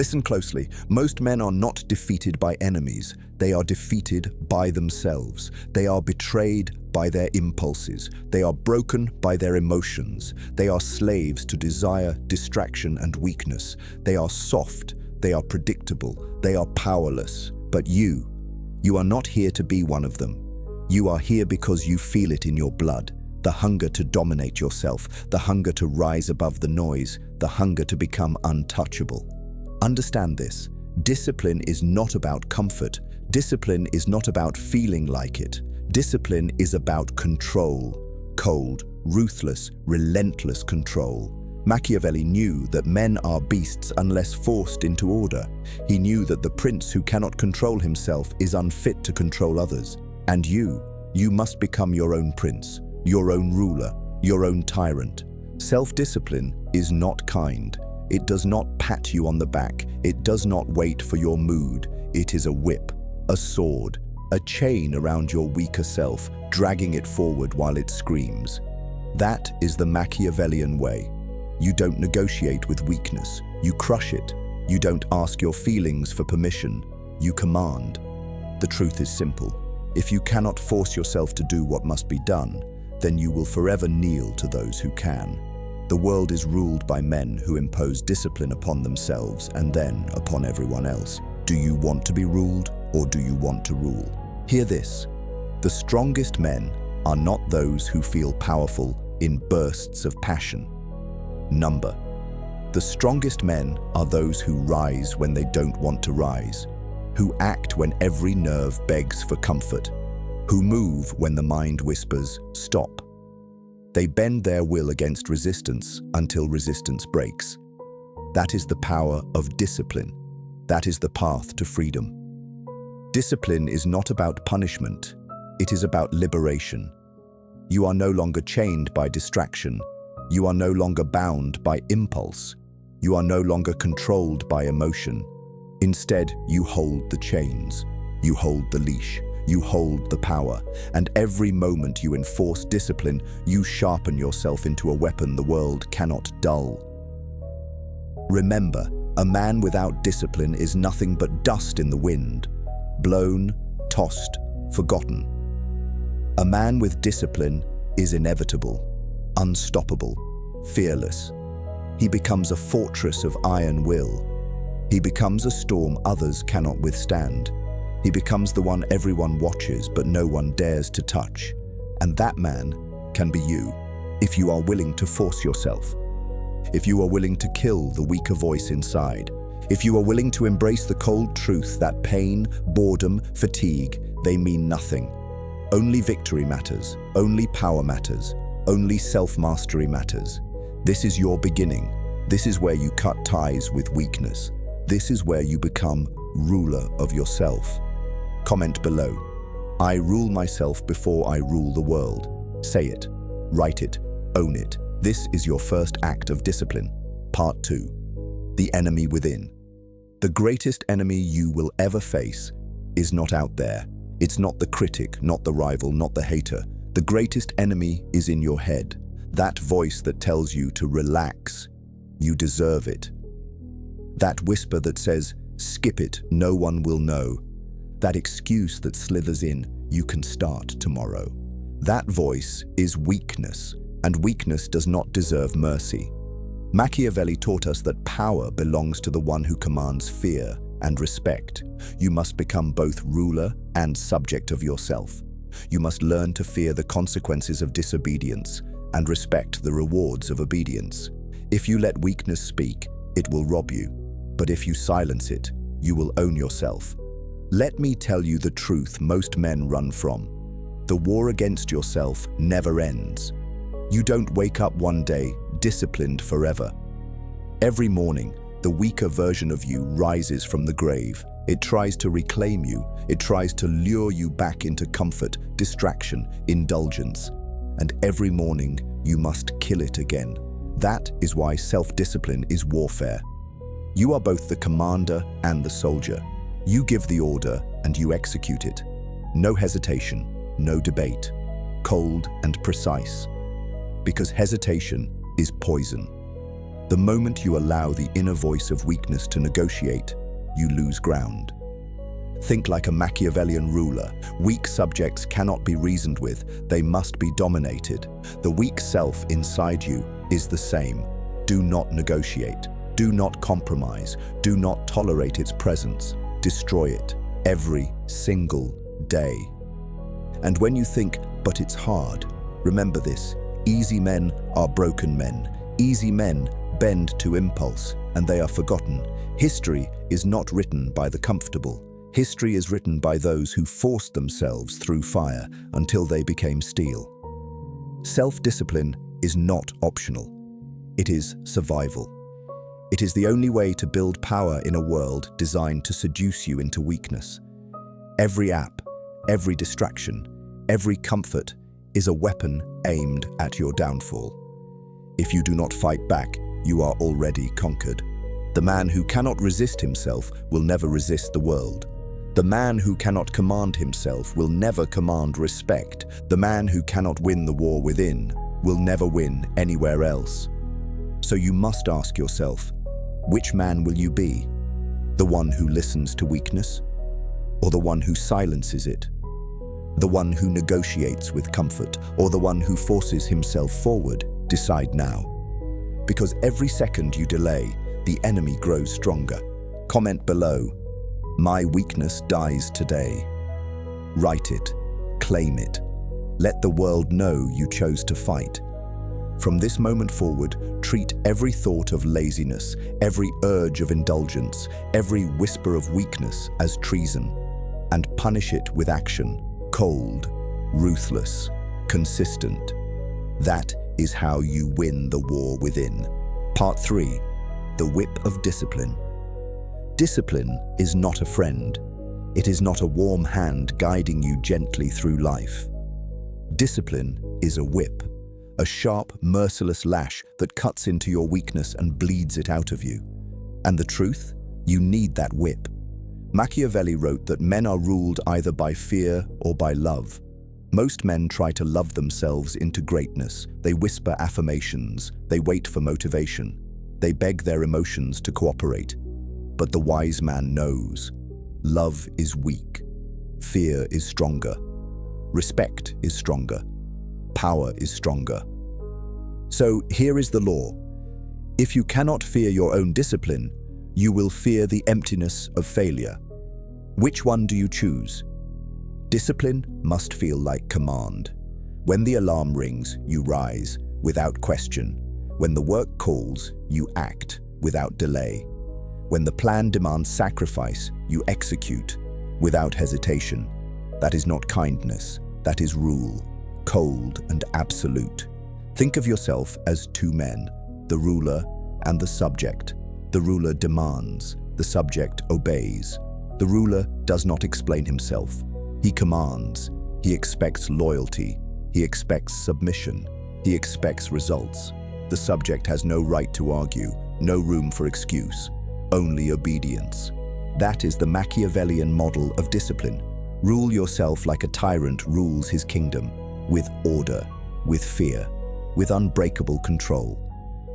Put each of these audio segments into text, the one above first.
Listen closely. Most men are not defeated by enemies. They are defeated by themselves. They are betrayed by their impulses. They are broken by their emotions. They are slaves to desire, distraction, and weakness. They are soft. They are predictable. They are powerless. But you are not here to be one of them. You are here because you feel it in your blood. The hunger to dominate yourself, the hunger to rise above the noise, the hunger to become untouchable. Understand this. Discipline is not about comfort. Discipline is not about feeling like it. Discipline is about control. Cold, ruthless, relentless control. Machiavelli knew that men are beasts unless forced into order. He knew that the prince who cannot control himself is unfit to control others. And you must become your own prince, your own ruler, your own tyrant. Self-discipline is not kind. It does not pat you on the back. It does not wait for your mood. It is a whip, a sword, a chain around your weaker self, dragging it forward while it screams. That is the Machiavellian way. You don't negotiate with weakness. You crush it. You don't ask your feelings for permission. You command. The truth is simple. If you cannot force yourself to do what must be done, then you will forever kneel to those who can. The world is ruled by men who impose discipline upon themselves and then upon everyone else. Do you want to be ruled, or do you want to rule? Hear this. The strongest men are not those who feel powerful in bursts of passion. Number. The strongest men are those who rise when they don't want to rise, who act when every nerve begs for comfort, who move when the mind whispers, stop. They bend their will against resistance until resistance breaks. That is the power of discipline. That is the path to freedom. Discipline is not about punishment. It is about liberation. You are no longer chained by distraction. You are no longer bound by impulse. You are no longer controlled by emotion. Instead, you hold the chains. You hold the leash. You hold the power, and every moment you enforce discipline, you sharpen yourself into a weapon the world cannot dull. Remember, a man without discipline is nothing but dust in the wind, blown, tossed, forgotten. A man with discipline is inevitable, unstoppable, fearless. He becomes a fortress of iron will. He becomes a storm others cannot withstand. He becomes the one everyone watches but no one dares to touch. And that man can be you, if you are willing to force yourself. If you are willing to kill the weaker voice inside. If you are willing to embrace the cold truth that pain, boredom, fatigue, they mean nothing. Only victory matters, only power matters, only self-mastery matters. This is your beginning. This is where you cut ties with weakness. This is where you become ruler of yourself. Comment below. I rule myself before I rule the world. Say it, write it, own it. This is your first act of discipline. Part 2. The enemy within. The greatest enemy you will ever face is not out there. It's not the critic, not the rival, not the hater. The greatest enemy is in your head. That voice that tells you to relax. You deserve it. That whisper that says, skip it, no one will know. That excuse that slithers in, you can start tomorrow. That voice is weakness, and weakness does not deserve mercy. Machiavelli taught us that power belongs to the one who commands fear and respect. You must become both ruler and subject of yourself. You must learn to fear the consequences of disobedience and respect the rewards of obedience. If you let weakness speak, it will rob you. But if you silence it, you will own yourself. Let me tell you the truth most men run from. The war against yourself never ends. You don't wake up one day disciplined forever. Every morning, the weaker version of you rises from the grave. It tries to reclaim you. It tries to lure you back into comfort, distraction, indulgence. And every morning, you must kill it again. That is why self-discipline is warfare. You are both the commander and the soldier. You give the order and you execute it. No hesitation, no debate. Cold and precise. Because hesitation is poison. The moment you allow the inner voice of weakness to negotiate, you lose ground. Think like a Machiavellian ruler. Weak subjects cannot be reasoned with, they must be dominated. The weak self inside you is the same. Do not negotiate. Do not compromise. Do not tolerate its presence. Destroy it every single day. And when you think, but it's hard, remember this: easy men are broken men. Easy men bend to impulse, and they are forgotten. History is not written by the comfortable. History is written by those who forced themselves through fire until they became steel. Self-discipline is not optional. It is survival. It is the only way to build power in a world designed to seduce you into weakness. Every app, every distraction, every comfort is a weapon aimed at your downfall. If you do not fight back, you are already conquered. The man who cannot resist himself will never resist the world. The man who cannot command himself will never command respect. The man who cannot win the war within will never win anywhere else. So you must ask yourself, which man will you be? The one who listens to weakness? Or the one who silences it? The one who negotiates with comfort? Or the one who forces himself forward? Decide now. Because every second you delay, the enemy grows stronger. Comment below, "My weakness dies today." Write it, claim it. Let the world know you chose to fight. From this moment forward, treat every thought of laziness, every urge of indulgence, every whisper of weakness as treason, and punish it with action, cold, ruthless, consistent. That is how you win the war within. Part 3. The Whip of Discipline. Discipline is not a friend. It is not a warm hand guiding you gently through life. Discipline is a whip, a sharp, merciless lash that cuts into your weakness and bleeds it out of you. And the truth? You need that whip. Machiavelli wrote that men are ruled either by fear or by love. Most men try to love themselves into greatness. They whisper affirmations. They wait for motivation. They beg their emotions to cooperate. But the wise man knows. Love is weak. Fear is stronger. Respect is stronger. Power is stronger. So here is the law. If you cannot fear your own discipline, you will fear the emptiness of failure. Which one do you choose? Discipline must feel like command. When the alarm rings, you rise without question. When the work calls, you act without delay. When the plan demands sacrifice, you execute without hesitation. That is not kindness, that is rule, cold and absolute. Think of yourself as two men, the ruler and the subject. The ruler demands, the subject obeys. The ruler does not explain himself. He commands. He expects loyalty. He expects submission. He expects results. The subject has no right to argue, no room for excuse, only obedience. That is the Machiavellian model of discipline. Rule yourself like a tyrant rules his kingdom, with order, with fear, with unbreakable control.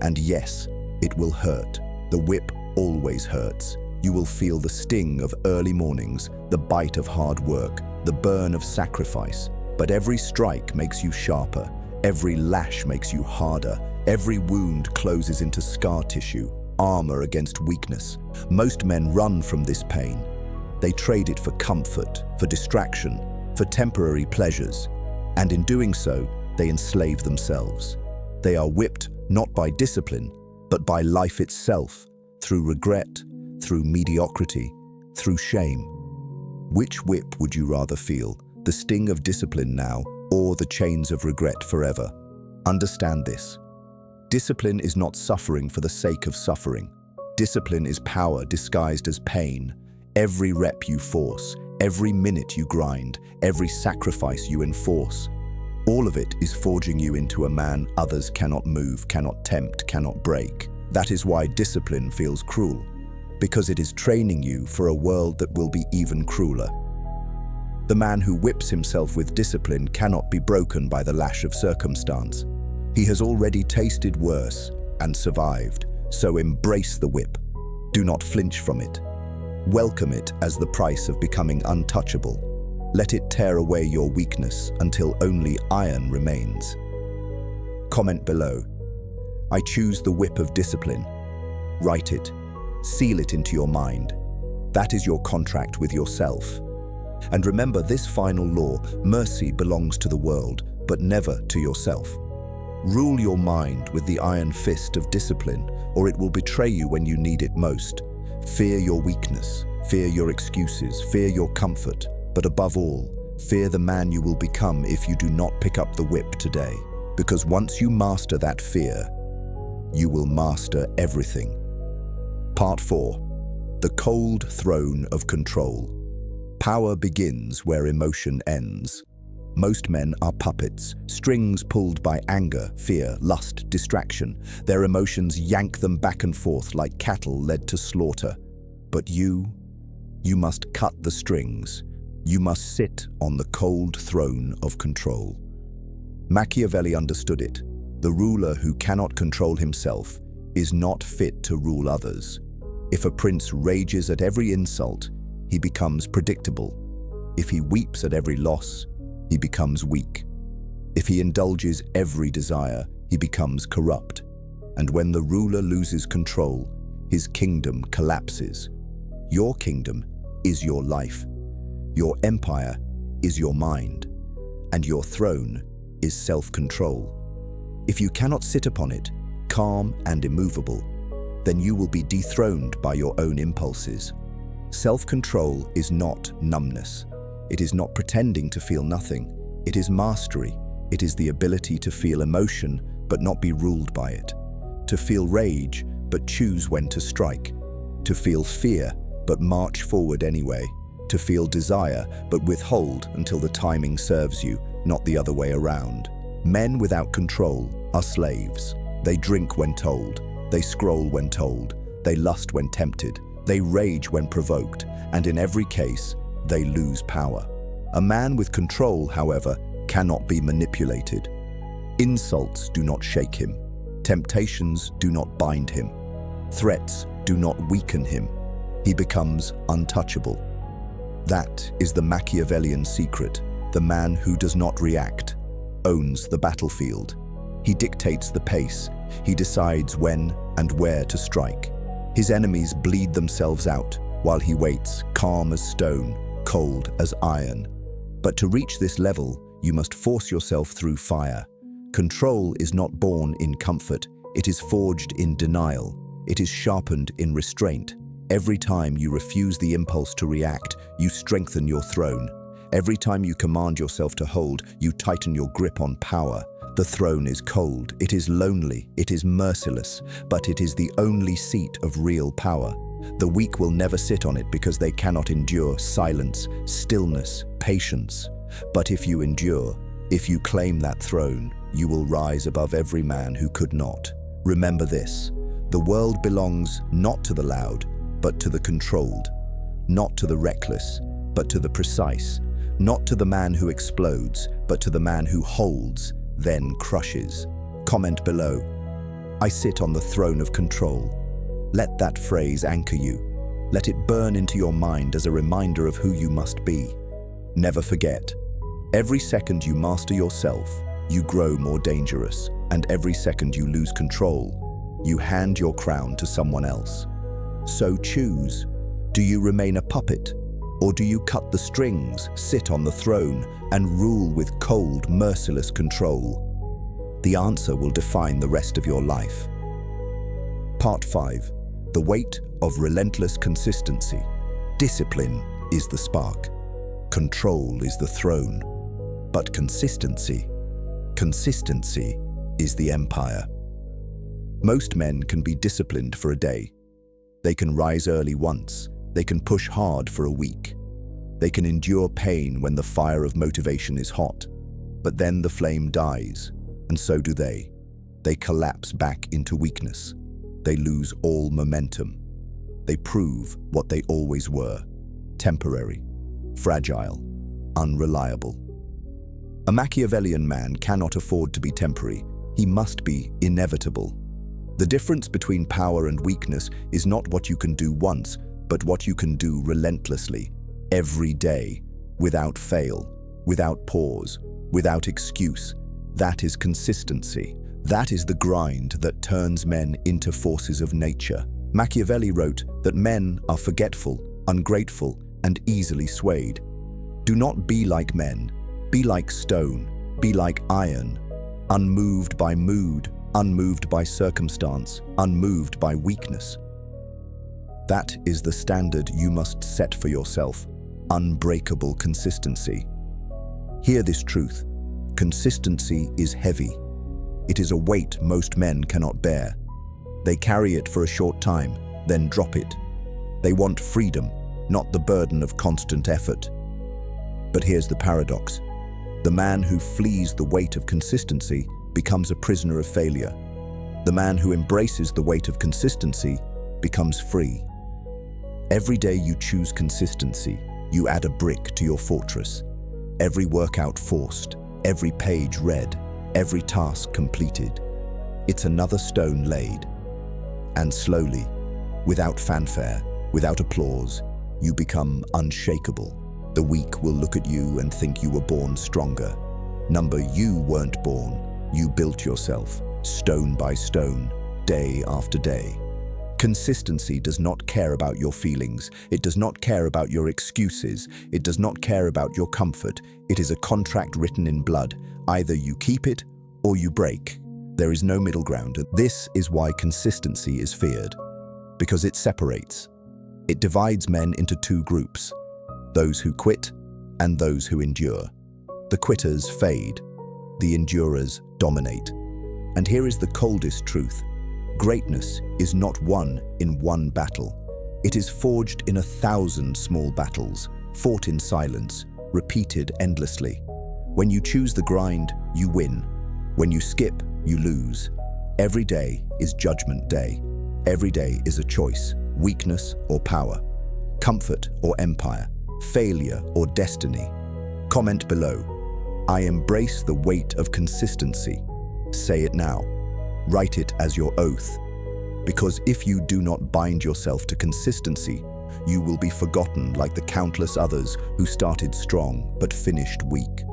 And yes, it will hurt. The whip always hurts. You will feel the sting of early mornings, the bite of hard work, the burn of sacrifice. But every strike makes you sharper. Every lash makes you harder. Every wound closes into scar tissue, armor against weakness. Most men run from this pain. They trade it for comfort, for distraction, for temporary pleasures. And in doing so, they enslave themselves. They are whipped not by discipline, but by life itself, through regret, through mediocrity, through shame. Which whip would you rather feel, the sting of discipline now, or the chains of regret forever? Understand this. Discipline is not suffering for the sake of suffering. Discipline is power disguised as pain. Every rep you force, every minute you grind, every sacrifice you enforce, all of it is forging you into a man others cannot move, cannot tempt, cannot break. That is why discipline feels cruel, because it is training you for a world that will be even crueler. The man who whips himself with discipline cannot be broken by the lash of circumstance. He has already tasted worse and survived, So embrace the whip. Do not flinch from it. Welcome it as the price of becoming untouchable. Let it tear away your weakness until only iron remains. Comment below. I choose the whip of discipline. Write it. Seal it into your mind. That is your contract with yourself. And remember this final law: mercy belongs to the world, but never to yourself. Rule your mind with the iron fist of discipline, or it will betray you when you need it most. Fear your weakness, fear your excuses, fear your comfort, but above all, fear the man you will become if you do not pick up the whip today. Because once you master that fear, you will master everything. Part 4. The cold throne of control. Power begins where emotion ends. Most men are puppets, strings pulled by anger, fear, lust, distraction. Their emotions yank them back and forth like cattle led to slaughter. But you must cut the strings. You must sit on the cold throne of control. Machiavelli understood it. The ruler who cannot control himself is not fit to rule others. If a prince rages at every insult, he becomes predictable. If he weeps at every loss, he becomes weak. If he indulges every desire, he becomes corrupt. And when the ruler loses control, his kingdom collapses. Your kingdom is your life. Your empire is your mind. And your throne is self-control. If you cannot sit upon it, calm and immovable, then you will be dethroned by your own impulses. Self-control is not numbness. It is not pretending to feel nothing. It is mastery. It is the ability to feel emotion, but not be ruled by it. To feel rage, but choose when to strike. To feel fear, but march forward anyway. To feel desire, but withhold until the timing serves you, not the other way around. Men without control are slaves. They drink when told. They scroll when told. They lust when tempted. They rage when provoked. And in every case, they lose power. A man with control, however, cannot be manipulated. Insults do not shake him. Temptations do not bind him. Threats do not weaken him. He becomes untouchable. That is the Machiavellian secret. The man who does not react owns the battlefield. He dictates the pace. He decides when and where to strike. His enemies bleed themselves out while he waits, calm as stone, cold as iron. But to reach this level, you must force yourself through fire. Control is not born in comfort. It is forged in denial. It is sharpened in restraint. Every time you refuse the impulse to react, you strengthen your throne. Every time you command yourself to hold, you tighten your grip on power. The throne is cold, it is lonely, it is merciless, but it is the only seat of real power. The weak will never sit on it because they cannot endure silence, stillness, patience. But if you endure, if you claim that throne, you will rise above every man who could not. Remember this: the world belongs not to the loud, but to the controlled. Not to the reckless, but to the precise. Not to the man who explodes, but to the man who holds, then crushes. Comment below. I sit on the throne of control. Let that phrase anchor you. Let it burn into your mind as a reminder of who you must be. Never forget, every second you master yourself, you grow more dangerous, and every second you lose control, you hand your crown to someone else. So choose. Do you remain a puppet? Or do you cut the strings, sit on the throne, and rule with cold, merciless control? The answer will define the rest of your life. Part 5. The weight of relentless consistency. Discipline is the spark. Control is the throne. But consistency is the empire. Most men can be disciplined for a day. They can rise early once. They can push hard for a week. They can endure pain when the fire of motivation is hot. But then the flame dies, and so do they. They collapse back into weakness. They lose all momentum. They prove what they always were: temporary, fragile, unreliable. A Machiavellian man cannot afford to be temporary. He must be inevitable. The difference between power and weakness is not what you can do once, but what you can do relentlessly, every day, without fail, without pause, without excuse. That is consistency. That is the grind that turns men into forces of nature. Machiavelli wrote that men are forgetful, ungrateful, and easily swayed. Do not be like men. Be like stone. Be like iron. Unmoved by mood, unmoved by circumstance, unmoved by weakness. That is the standard you must set for yourself. Unbreakable consistency. Hear this truth. Consistency is heavy. It is a weight most men cannot bear. They carry it for a short time, then drop it. They want freedom, not the burden of constant effort. But here's the paradox. The man who flees the weight of consistency becomes a prisoner of failure. The man who embraces the weight of consistency becomes free. Every day you choose consistency, you add a brick to your fortress. Every workout forced, every page read, every task completed. It's another stone laid. And slowly, without fanfare, without applause, you become unshakable. The weak will look at you and think you were born stronger. You weren't born. You built yourself, stone by stone, day after day. Consistency does not care about your feelings. It does not care about your excuses. It does not care about your comfort. It is a contract written in blood. Either you keep it or you break. There is no middle ground. This is why consistency is feared. Because it separates. It divides men into two groups. Those who quit and those who endure. The quitters fade. The endurers dominate. And here is the coldest truth. Greatness is not won in one battle. It is forged in 1,000 small battles, fought in silence, repeated endlessly. When you choose the grind, you win. When you skip, you lose. Every day is judgment day. Every day is a choice, weakness or power, comfort or empire, failure or destiny. Comment below. I embrace the weight of consistency. Say it now. Write it as your oath. Because if you do not bind yourself to consistency, you will be forgotten like the countless others who started strong but finished weak.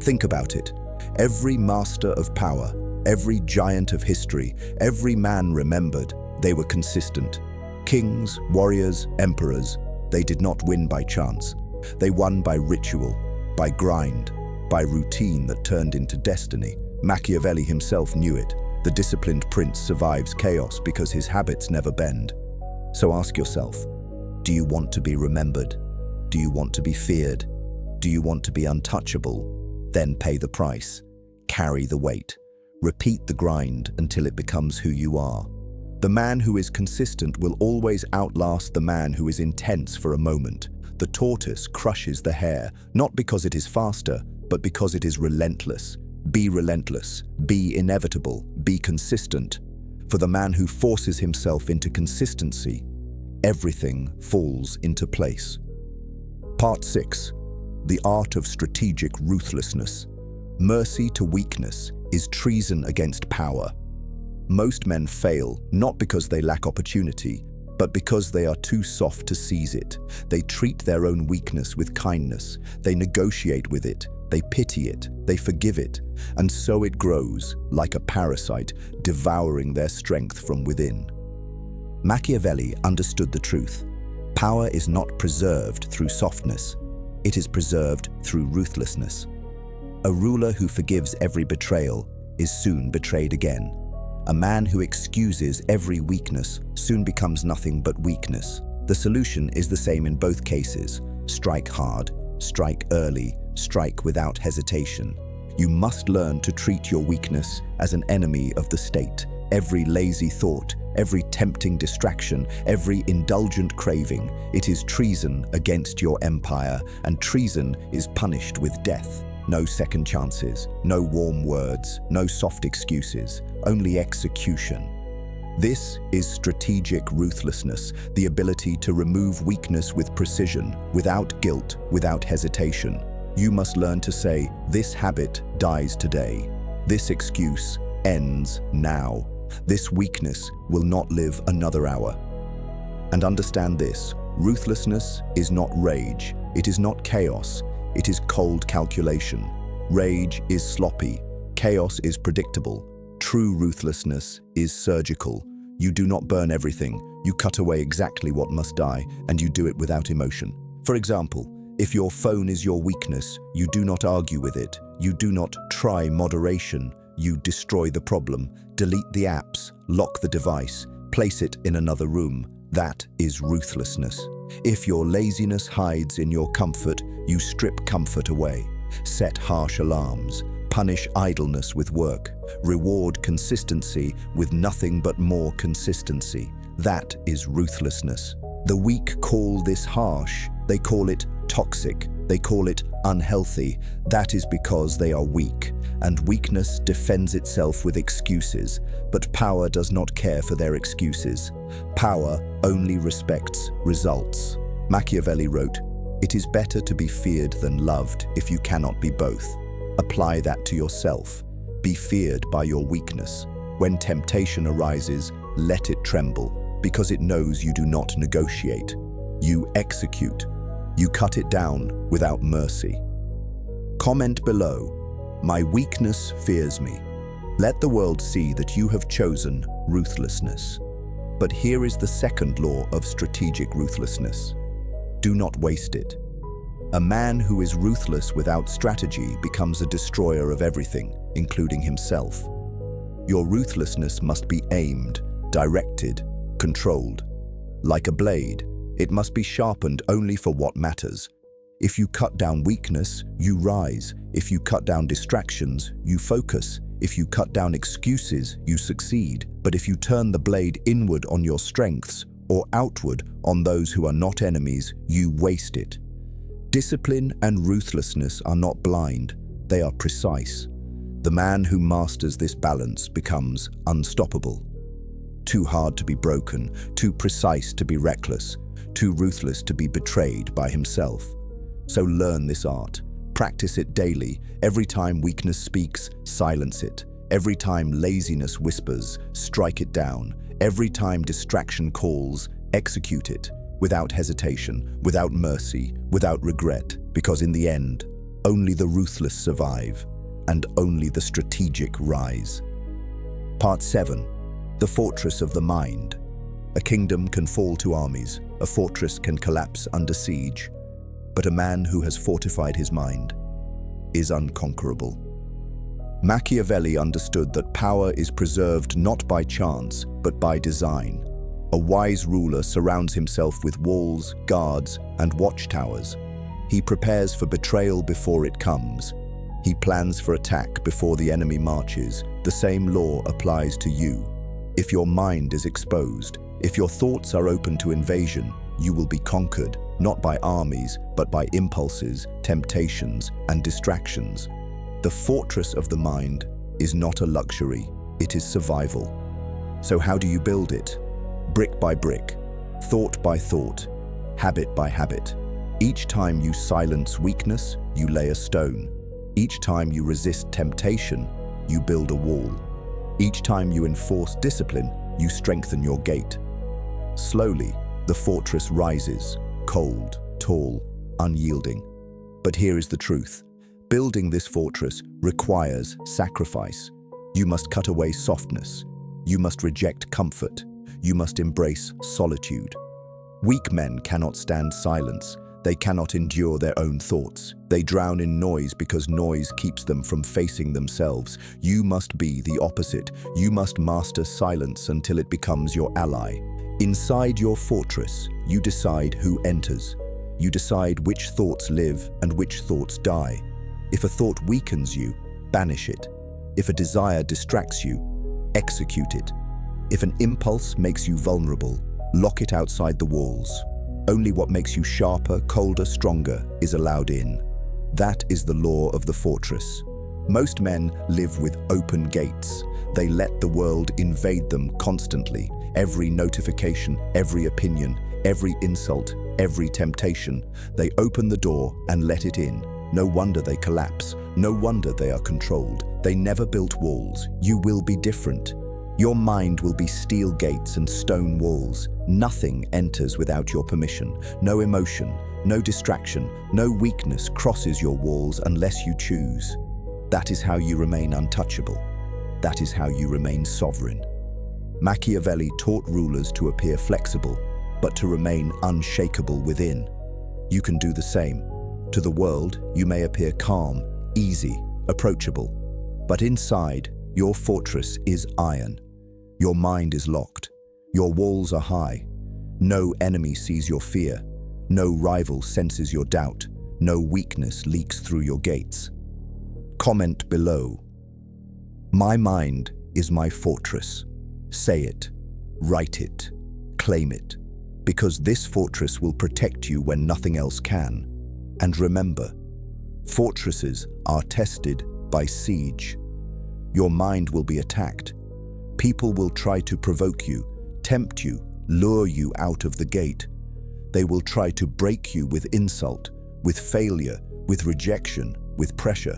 Think about it. Every master of power, every giant of history, every man remembered, they were consistent. Kings, warriors, emperors, they did not win by chance. They won by ritual, by grind, by routine that turned into destiny. Machiavelli himself knew it. The disciplined prince survives chaos because his habits never bend. So ask yourself, do you want to be remembered? Do you want to be feared? Do you want to be untouchable? Then pay the price. Carry the weight. Repeat the grind until it becomes who you are. The man who is consistent will always outlast the man who is intense for a moment. The tortoise crushes the hare, not because it is faster, but because it is relentless. Be relentless, be inevitable, be consistent. For the man who forces himself into consistency, everything falls into place. Part 6. The art of strategic ruthlessness. Mercy to weakness is treason against power. Most men fail not because they lack opportunity, but because they are too soft to seize it. They treat their own weakness with kindness. They negotiate with it. They pity it. They forgive it. And so it grows, like a parasite, devouring their strength from within. Machiavelli understood the truth. Power is not preserved through softness. It is preserved through ruthlessness. A ruler who forgives every betrayal is soon betrayed again. A man who excuses every weakness soon becomes nothing but weakness. The solution is the same in both cases. Strike hard, strike early, strike without hesitation. You must learn to treat your weakness as an enemy of the state. Every lazy thought, every tempting distraction, every indulgent craving, it is treason against your empire, and treason is punished with death. No second chances, no warm words, no soft excuses, only execution. This is strategic ruthlessness, the ability to remove weakness with precision, without guilt, without hesitation. You must learn to say, this habit dies today. This excuse ends now. This weakness will not live another hour. And understand this, ruthlessness is not rage, it is not chaos, it is cold calculation. Rage is sloppy, chaos is predictable. True ruthlessness is surgical. You do not burn everything, you cut away exactly what must die, and you do it without emotion. For example, if your phone is your weakness, you do not argue with it, you do not try moderation, you destroy the problem, delete the apps, lock the device, place it in another room. That is ruthlessness. If your laziness hides in your comfort, you strip comfort away. Set harsh alarms, punish idleness with work, reward consistency with nothing but more consistency. That is ruthlessness. The weak call this harsh, they call it toxic, they call it unhealthy. That is because they are weak, and weakness defends itself with excuses, but power does not care for their excuses. Power only respects results. Machiavelli wrote, "It is better to be feared than loved if you cannot be both." Apply that to yourself. Be feared by your weakness. When temptation arises, let it tremble, because it knows you do not negotiate. You execute. You cut it down without mercy. Comment below, "My weakness fears me." Let the world see that you have chosen ruthlessness. But here is the second law of strategic ruthlessness. Do not waste it. A man who is ruthless without strategy becomes a destroyer of everything, including himself. Your ruthlessness must be aimed, directed, controlled. Like a blade, it must be sharpened only for what matters. If you cut down weakness, you rise. If you cut down distractions, you focus. If you cut down excuses, you succeed. But if you turn the blade inward on your strengths, or outward on those who are not enemies, you waste it. Discipline and ruthlessness are not blind, they are precise. The man who masters this balance becomes unstoppable. Too hard to be broken, too precise to be reckless, too ruthless to be betrayed by himself. So learn this art. Practice it daily. Every time weakness speaks, silence it. Every time laziness whispers, strike it down. Every time distraction calls, execute it. Without hesitation, without mercy, without regret. Because in the end, only the ruthless survive, and only the strategic rise. Part 7. The Fortress of the Mind. A kingdom can fall to armies, a fortress can collapse under siege, but a man who has fortified his mind is unconquerable. Machiavelli understood that power is preserved not by chance, but by design. A wise ruler surrounds himself with walls, guards, and watchtowers. He prepares for betrayal before it comes. He plans for attack before the enemy marches. The same law applies to you. If your mind is exposed, if your thoughts are open to invasion, you will be conquered, not by armies, but by impulses, temptations, and distractions. The fortress of the mind is not a luxury, it is survival. So how do you build it? Brick by brick, thought by thought, habit by habit. Each time you silence weakness, you lay a stone. Each time you resist temptation, you build a wall. Each time you enforce discipline, you strengthen your gate. Slowly, the fortress rises, cold, tall, unyielding. But here is the truth. Building this fortress requires sacrifice. You must cut away softness. You must reject comfort. You must embrace solitude. Weak men cannot stand silence. They cannot endure their own thoughts. They drown in noise because noise keeps them from facing themselves. You must be the opposite. You must master silence until it becomes your ally. Inside your fortress, you decide who enters. You decide which thoughts live and which thoughts die. If a thought weakens you, banish it. If a desire distracts you, execute it. If an impulse makes you vulnerable, lock it outside the walls. Only what makes you sharper, colder, stronger is allowed in. That is the law of the fortress. Most men live with open gates. They let the world invade them constantly. Every notification, every opinion, every insult, every temptation. They open the door and let it in. No wonder they collapse. No wonder they are controlled. They never built walls. You will be different. Your mind will be steel gates and stone walls. Nothing enters without your permission. No emotion, no distraction, no weakness crosses your walls unless you choose. That is how you remain untouchable. That is how you remain sovereign. Machiavelli taught rulers to appear flexible, but to remain unshakable within. You can do the same. To the world, you may appear calm, easy, approachable. But inside, your fortress is iron. Your mind is locked. Your walls are high. No enemy sees your fear. No rival senses your doubt. No weakness leaks through your gates. Comment below. My mind is my fortress. Say it, write it, claim it, because this fortress will protect you when nothing else can. And remember, fortresses are tested by siege. Your mind will be attacked. People will try to provoke you, tempt you, lure you out of the gate. They will try to break you with insult, with failure, with rejection, with pressure.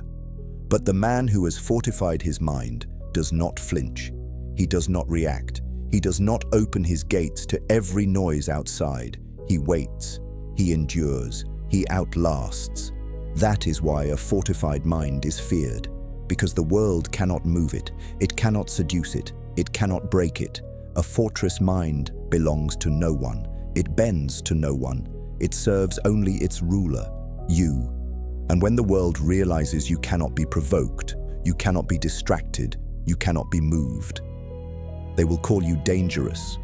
But the man who has fortified his mind does not flinch. He does not react. He does not open his gates to every noise outside. He waits. He endures. He outlasts. That is why a fortified mind is feared, because the world cannot move it. It cannot seduce it. It cannot break it. A fortress mind belongs to no one. It bends to no one. It serves only its ruler, you. And when the world realizes you cannot be provoked, you cannot be distracted, you cannot be moved, they will call you dangerous,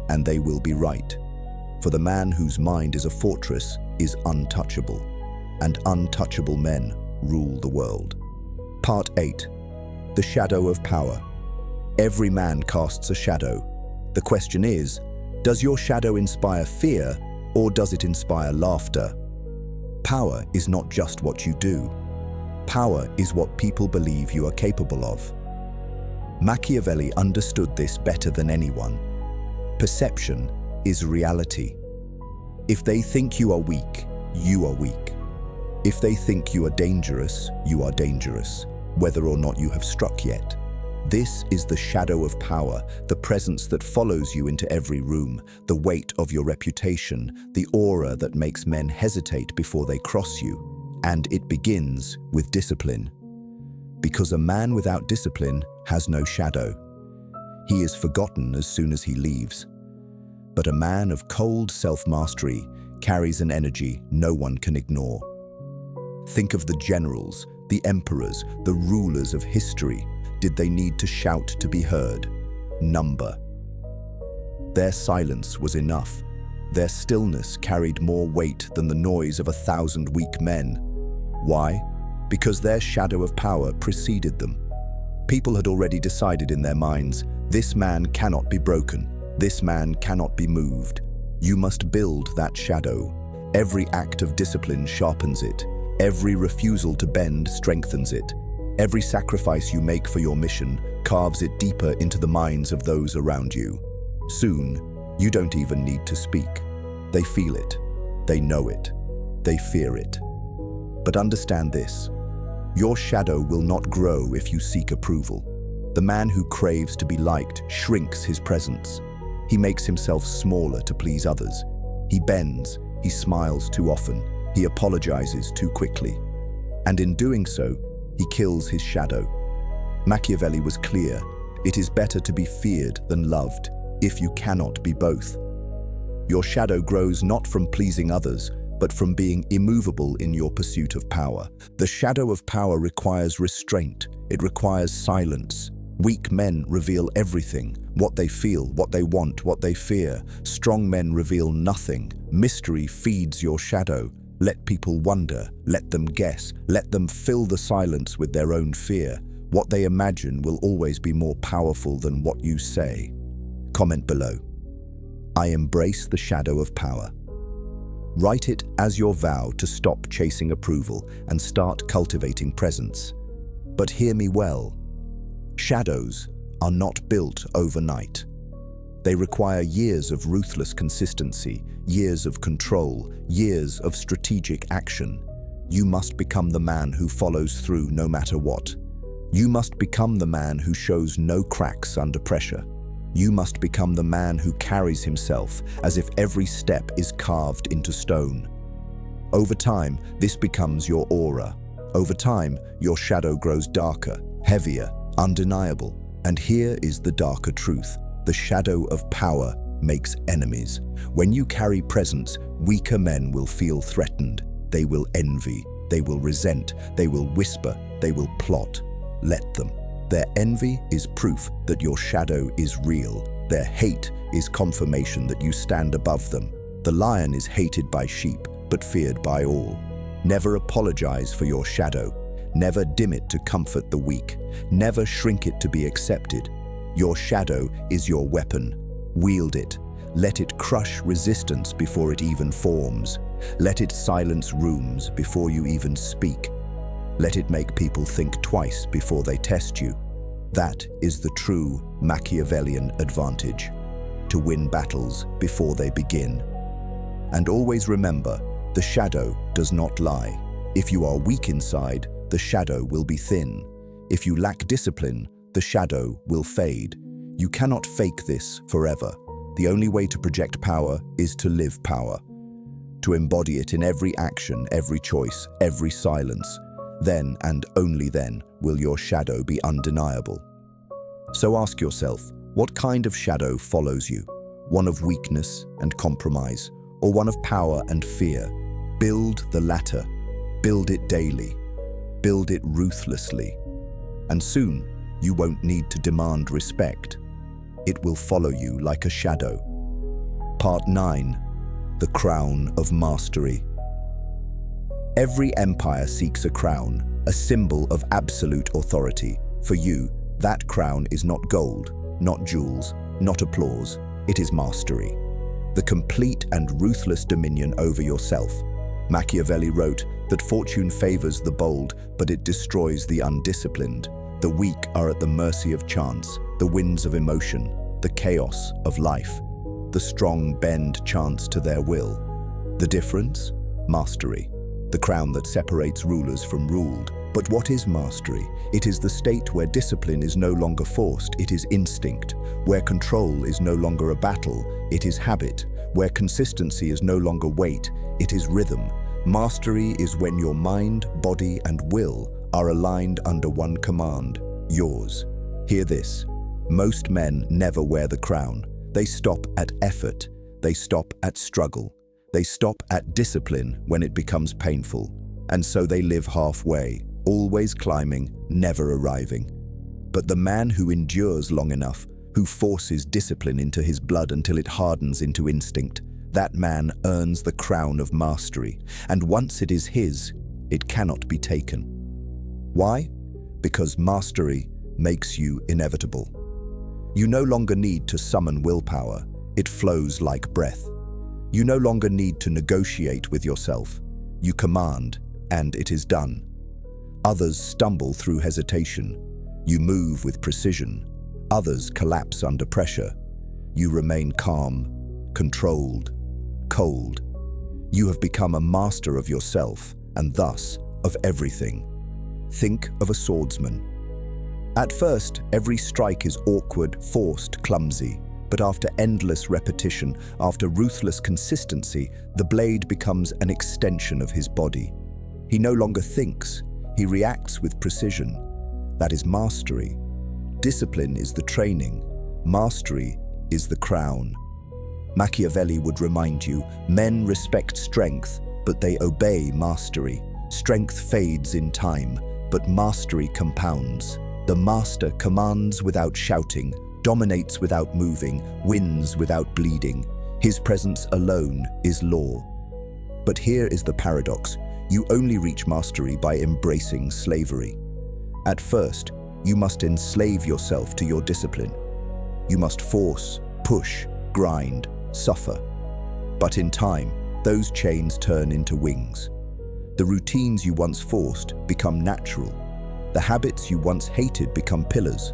and they will be right. For the man whose mind is a fortress is untouchable, and untouchable men rule the world. Part 8. The shadow of power. Every man casts a shadow. The question is, does your shadow inspire fear, or does it inspire laughter? Power is not just what you do. Power is what people believe you are capable of. Machiavelli understood this better than anyone. Perception is reality. If they think you are weak, you are weak. If they think you are dangerous, whether or not you have struck yet. This is the shadow of power, the presence that follows you into every room, the weight of your reputation, the aura that makes men hesitate before they cross you. And it begins with discipline. Because a man without discipline has no shadow. He is forgotten as soon as he leaves. But a man of cold self-mastery carries an energy no one can ignore. Think of the generals, the emperors, the rulers of history. Did they need to shout to be heard? Number. Their silence was enough. Their stillness carried more weight than the noise of 1,000 weak men. Why? Because their shadow of power preceded them. People had already decided in their minds, this man cannot be broken, this man cannot be moved. You must build that shadow. Every act of discipline sharpens it. Every refusal to bend strengthens it. Every sacrifice you make for your mission carves it deeper into the minds of those around you. Soon, you don't even need to speak. They feel it. They know it. They fear it. But understand this. Your shadow will not grow if you seek approval. The man who craves to be liked shrinks his presence. He makes himself smaller to please others. He bends. He smiles too often. He apologizes too quickly. And in doing so, he kills his shadow. Machiavelli was clear. It is better to be feared than loved, if you cannot be both. Your shadow grows not from pleasing others, but from being immovable in your pursuit of power. The shadow of power requires restraint. It requires silence. Weak men reveal everything, what they feel, what they want, what they fear. Strong men reveal nothing. Mystery feeds your shadow. Let people wonder, let them guess, let them fill the silence with their own fear. What they imagine will always be more powerful than what you say. Comment below. I embrace the shadow of power. Write it as your vow to stop chasing approval and start cultivating presence. But hear me well. Shadows are not built overnight. They require years of ruthless consistency, years of control, years of strategic action. You must become the man who follows through no matter what. You must become the man who shows no cracks under pressure. You must become the man who carries himself as if every step is carved into stone. Over time, this becomes your aura. Over time, your shadow grows darker, heavier, undeniable. And here is the darker truth. The shadow of power makes enemies. When you carry presence, weaker men will feel threatened. They will envy, they will resent, they will whisper, they will plot. Let them. Their envy is proof that your shadow is real. Their hate is confirmation that you stand above them. The lion is hated by sheep, but feared by all. Never apologize for your shadow. Never dim it to comfort the weak. Never shrink it to be accepted. Your shadow is your weapon. Wield it. Let it crush resistance before it even forms. Let it silence rooms before you even speak. Let it make people think twice before they test you. That is the true Machiavellian advantage. To win battles before they begin. And always remember, the shadow does not lie. If you are weak inside, the shadow will be thin. If you lack discipline, the shadow will fade. You cannot fake this forever. The only way to project power is to live power. To embody it in every action, every choice, every silence. Then and only then will your shadow be undeniable. So ask yourself, what kind of shadow follows you? One of weakness and compromise, or one of power and fear? Build the latter. Build it daily. Build it ruthlessly. And soon, you won't need to demand respect. It will follow you like a shadow. Part 9. The Crown of Mastery. Every empire seeks a crown, a symbol of absolute authority. For you, that crown is not gold, not jewels, not applause. It is mastery. The complete and ruthless dominion over yourself. Machiavelli wrote that fortune favors the bold, but it destroys the undisciplined. The weak are at the mercy of chance, the winds of emotion, the chaos of life. The strong bend chance to their will. The difference? Mastery. The crown that separates rulers from ruled. But what is mastery? It is the state where discipline is no longer forced, it is instinct. Where control is no longer a battle, it is habit. Where consistency is no longer weight, it is rhythm. Mastery is when your mind, body, and will are aligned under one command, yours. Hear this. Most men never wear the crown. They stop at effort. They stop at struggle. They stop at discipline when it becomes painful. And so they live halfway, always climbing, never arriving. But the man who endures long enough, who forces discipline into his blood until it hardens into instinct, that man earns the crown of mastery. And once it is his, it cannot be taken. Why? Because mastery makes you inevitable. You no longer need to summon willpower. It flows like breath. You no longer need to negotiate with yourself. You command, and it is done. Others stumble through hesitation. You move with precision. Others collapse under pressure. You remain calm, controlled, cold. You have become a master of yourself, and thus of everything. Think of a swordsman. At first, every strike is awkward, forced, clumsy. But after endless repetition, after ruthless consistency, the blade becomes an extension of his body. He no longer thinks, he reacts with precision. That is mastery. Discipline is the training. Mastery is the crown. Machiavelli would remind you, men respect strength, but they obey mastery. Strength fades in time, but mastery compounds. The master commands without shouting, dominates without moving, wins without bleeding. His presence alone is law. But here is the paradox. You only reach mastery by embracing slavery. At first, you must enslave yourself to your discipline. You must force, push, grind, suffer. But in time, those chains turn into wings. The routines you once forced become natural. The habits you once hated become pillars.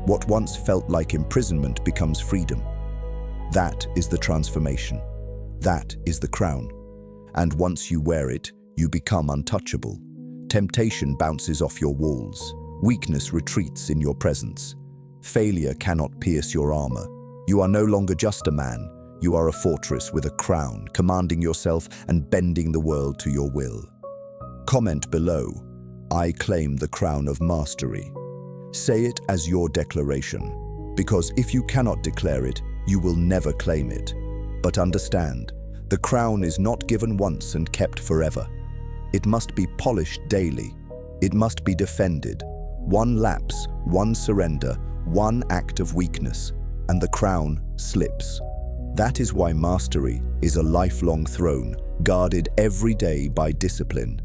What once felt like imprisonment becomes freedom. That is the transformation. That is the crown. And once you wear it, you become untouchable. Temptation bounces off your walls. Weakness retreats in your presence. Failure cannot pierce your armor. You are no longer just a man. You are a fortress with a crown, commanding yourself and bending the world to your will. Comment below, "I claim the crown of mastery." Say it as your declaration, because if you cannot declare it, you will never claim it. But understand, the crown is not given once and kept forever. It must be polished daily. It must be defended. One lapse, one surrender, one act of weakness, and the crown slips. That is why mastery is a lifelong throne, guarded every day by discipline.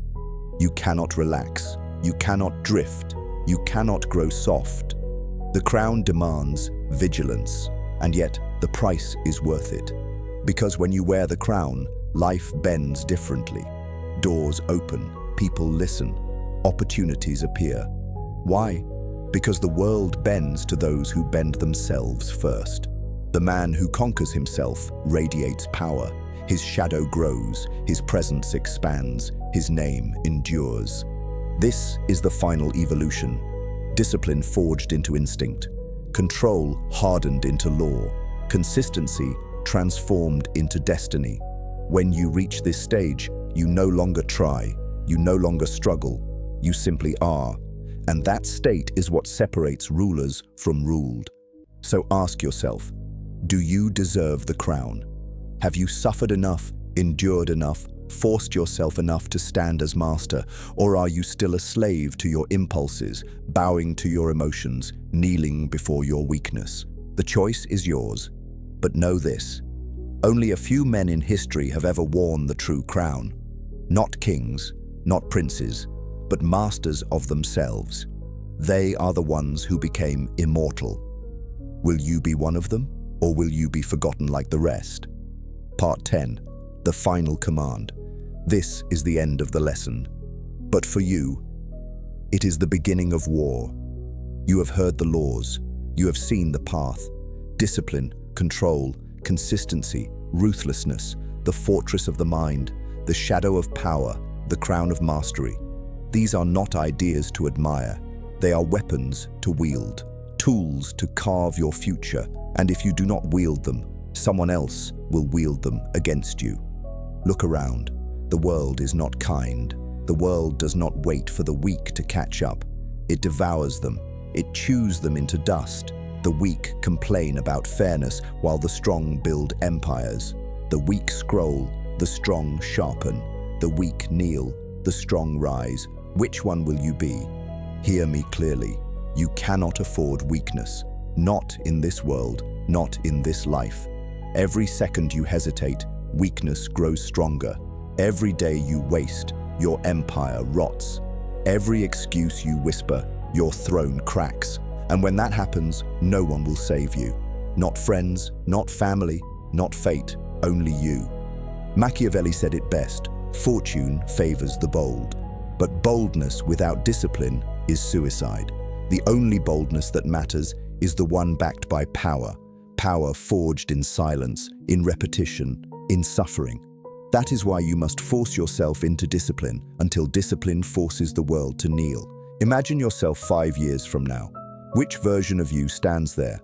You cannot relax. You cannot drift. You cannot grow soft. The crown demands vigilance, and yet the price is worth it. Because when you wear the crown, life bends differently. Doors open, people listen, opportunities appear. Why? Because the world bends to those who bend themselves first. The man who conquers himself radiates power. His shadow grows, his presence expands, his name endures. This is the final evolution. Discipline forged into instinct, control hardened into law, consistency transformed into destiny. When you reach this stage, you no longer try, you no longer struggle, you simply are. And that state is what separates rulers from ruled. So ask yourself, do you deserve the crown? Have you suffered enough, endured enough, forced yourself enough to stand as master, or are you still a slave to your impulses, bowing to your emotions, kneeling before your weakness? The choice is yours. But know this, only a few men in history have ever worn the true crown. Not kings, not princes, but masters of themselves. They are the ones who became immortal. Will you be one of them, or will you be forgotten like the rest? Part 10, the final command. This is the end of the lesson. But for you, it is the beginning of war. You have heard the laws. You have seen the path. Discipline, control, consistency, ruthlessness, the fortress of the mind, the shadow of power, the crown of mastery. These are not ideas to admire. They are weapons to wield, tools to carve your future. And if you do not wield them, someone else will wield them against you. Look around. The world is not kind. The world does not wait for the weak to catch up. It devours them. It chews them into dust. The weak complain about fairness while the strong build empires. The weak scroll, the strong sharpen. The weak kneel, the strong rise. Which one will you be? Hear me clearly. You cannot afford weakness. Not in this world, not in this life. Every second you hesitate, weakness grows stronger. Every day you waste, your empire rots. Every excuse you whisper, your throne cracks. And when that happens, no one will save you. Not friends, not family, not fate, only you. Machiavelli said it best, fortune favors the bold. But boldness without discipline is suicide. The only boldness that matters is the one backed by power. Power forged in silence, in repetition, in suffering. That is why you must force yourself into discipline until discipline forces the world to kneel. Imagine yourself 5 years from now. Which version of you stands there?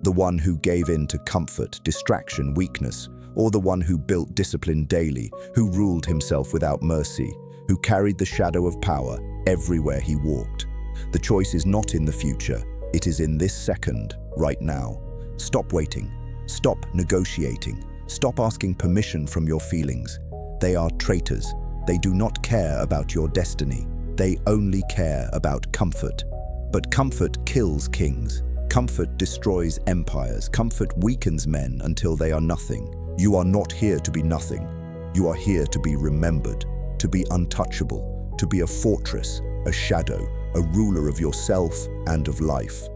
The one who gave in to comfort, distraction, weakness, or the one who built discipline daily, who ruled himself without mercy, who carried the shadow of power everywhere he walked? The choice is not in the future, it is in this second, right now. Stop waiting. Stop negotiating. Stop asking permission from your feelings. They are traitors. They do not care about your destiny. They only care about comfort. But comfort kills kings. Comfort destroys empires. Comfort weakens men until they are nothing. You are not here to be nothing. You are here to be remembered, to be untouchable, to be a fortress, a shadow, a ruler of yourself and of life.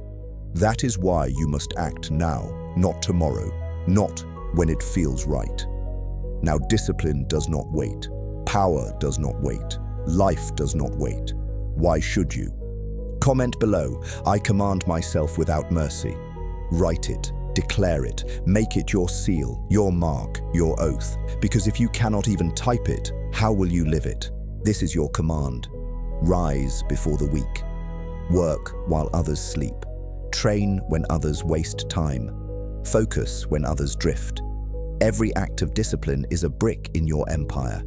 That is why you must act now, not tomorrow, not when it feels right. Now, discipline does not wait. Power does not wait. Life does not wait. Why should you? Comment below, I command myself without mercy. Write it, declare it, make it your seal, your mark, your oath. Because if you cannot even type it, how will you live it? This is your command. Rise before the weak. Work while others sleep. Train when others waste time. Focus when others drift. Every act of discipline is a brick in your empire.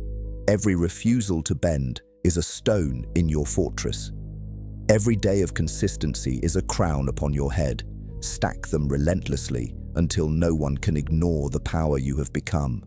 Every refusal to bend is a stone in your fortress. Every day of consistency is a crown upon your head. Stack them relentlessly until no one can ignore the power you have become.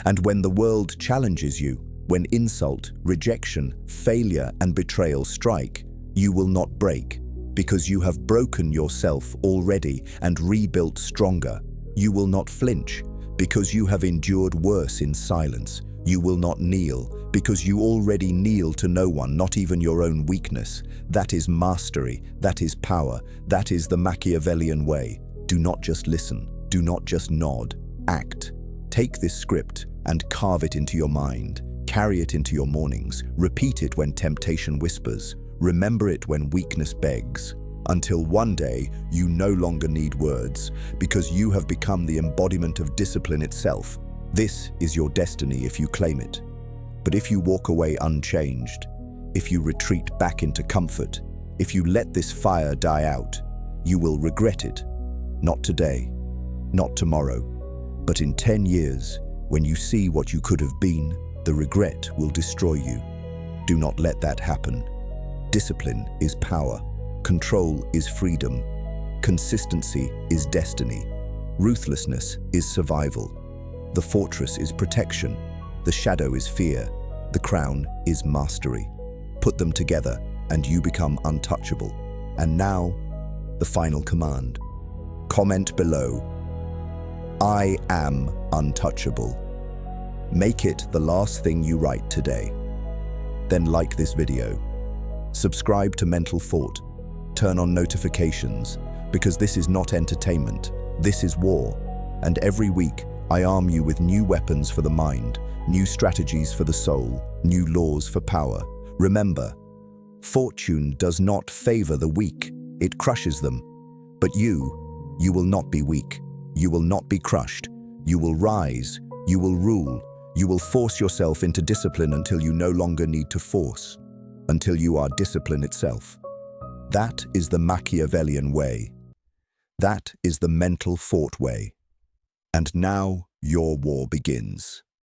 And when the world challenges you, when insult, rejection, failure, and betrayal strike, you will not break, because you have broken yourself already and rebuilt stronger. You will not flinch, because you have endured worse in silence. You will not kneel, because you already kneel to no one, not even your own weakness. That is mastery, that is power, that is the Machiavellian way. Do not just listen, do not just nod, act. Take this script and carve it into your mind. Carry it into your mornings. Repeat it when temptation whispers. Remember it when weakness begs. Until one day, you no longer need words, because you have become the embodiment of discipline itself. This is your destiny if you claim it. But if you walk away unchanged, if you retreat back into comfort, if you let this fire die out, you will regret it. Not today, not tomorrow, but in 10 years, when you see what you could have been, the regret will destroy you. Do not let that happen. Discipline is power. Control is freedom. Consistency is destiny. Ruthlessness is survival. The fortress is protection. The shadow is fear. The crown is mastery. Put them together and you become untouchable. And now, the final command. Comment below. I am untouchable. Make it the last thing you write today. Then like this video. Subscribe to Mental Thought. Turn on notifications, because this is not entertainment, this is war. And every week, I arm you with new weapons for the mind, new strategies for the soul, new laws for power. Remember, fortune does not favor the weak, it crushes them. But you will not be weak. You will not be crushed. You will rise. You will rule. You will force yourself into discipline until you no longer need to force, until you are discipline itself. That is the Machiavellian way. That is the Mental Thought way. And now your war begins.